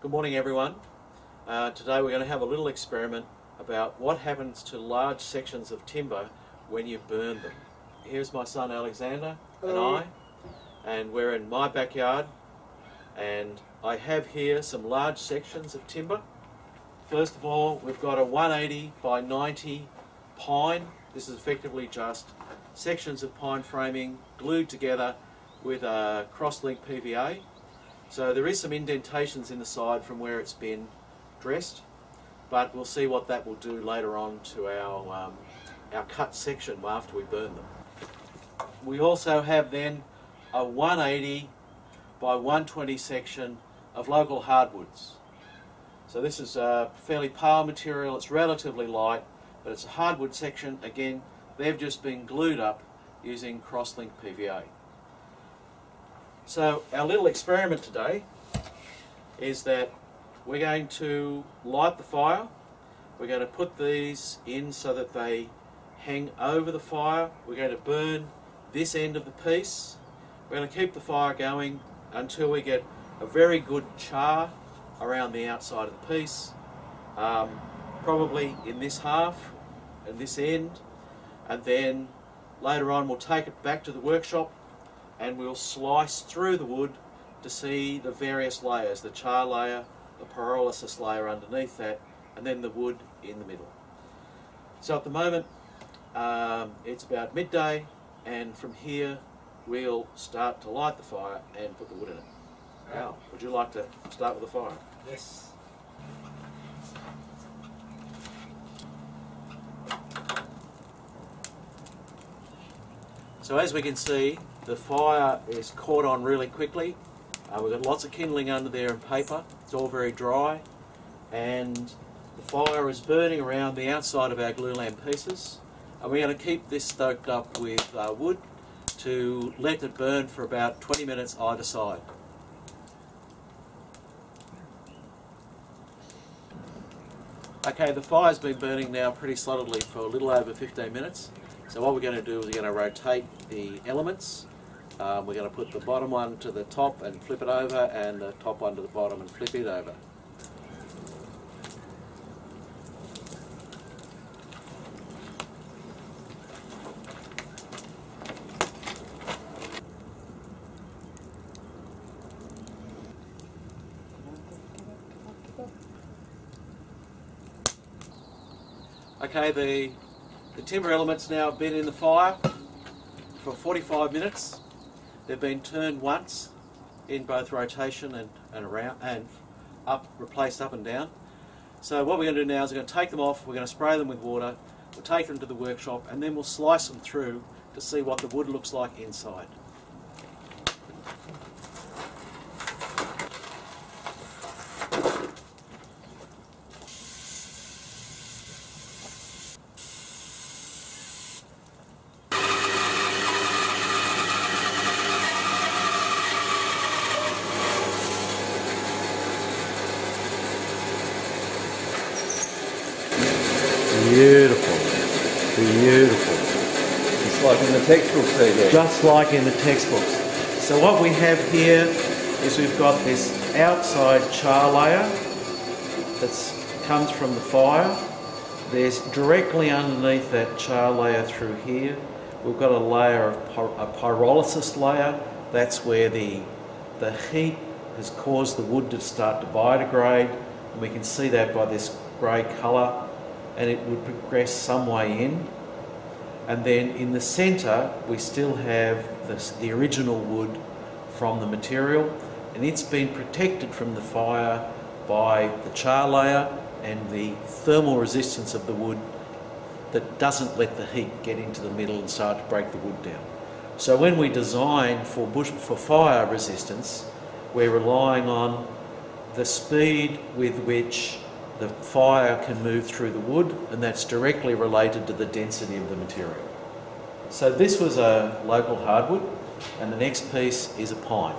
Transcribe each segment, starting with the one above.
Good morning everyone. Today we're going to have a little experiment about what happens to large sections of timber when you burn them. Here's my son Alexander and we're in my backyard, and I have here some large sections of timber. First of all, we've got a 180 by 90 pine. This is effectively just sections of pine framing glued together with a cross-link PVA. So there is some indentations in the side from where it's been dressed, but we'll see what that will do later on to our cut section after we burn them. We also have then a 180 by 120 section of local hardwoods. So this is a fairly pale material, it's relatively light, but it's a hardwood section. Again, they've just been glued up using cross-link PVA. So our little experiment today is that we're going to light the fire. We're going to put these in so that they hang over the fire. We're going to burn this end of the piece. We're going to keep the fire going until we get a very good char around the outside of the piece, probably in this half and this end, and then later on we'll take it back to the workshop and we'll slice through the wood to see the various layers, the char layer, the pyrolysis layer underneath that, and then the wood in the middle. So at the moment it's about midday, and from here we'll start to light the fire and put the wood in it. Al, would you like to start with the fire? Yes. So as we can see, the fire is caught on really quickly. We've got lots of kindling under there and paper. It's all very dry, and the fire is burning around the outside of our glulam pieces. And we're going to keep this stoked up with wood to let it burn for about 20 minutes either side. Okay, the fire's been burning now pretty solidly for a little over 15 minutes. So what we're going to do is we're going to rotate the elements. We're going to put the bottom one to the top and flip it over, and the top one to the bottom and flip it over. Okay, the timber elements now have been in the fire for 45 minutes. They've been turned once in both rotation and around and up, replaced up and down. So what we're going to do now is we're going to take them off, we're going to spray them with water, we'll take them to the workshop, and then we'll slice them through to see what the wood looks like inside. Beautiful, beautiful. Just like in the textbooks they do. Just like in the textbooks. So what we have here is we've got this outside char layer that comes from the fire. There's directly underneath that char layer through here, we've got a layer of a pyrolysis layer. That's where the heat has caused the wood to start to biodegrade, and we can see that by this grey colour. And it would progress some way in, and then in the centre we still have the original wood from the material, and it's been protected from the fire by the char layer and the thermal resistance of the wood that doesn't let the heat get into the middle and start to break the wood down. So when we design for fire resistance, we're relying on the speed with which the fire can move through the wood, and that's directly related to the density of the material. So this was a local hardwood, and the next piece is a pine.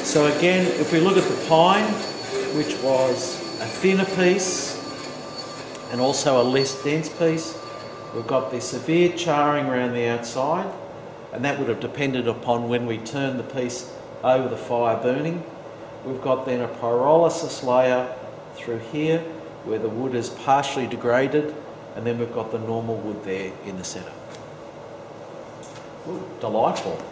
So again, if we look at the pine, which was a thinner piece and also a less dense piece, We've got the severe charring around the outside, and that would have depended upon when we turn the piece over the fire burning. We've got then a pyrolysis layer through here where the wood is partially degraded, and then we've got the normal wood there in the centre. Ooh, delightful.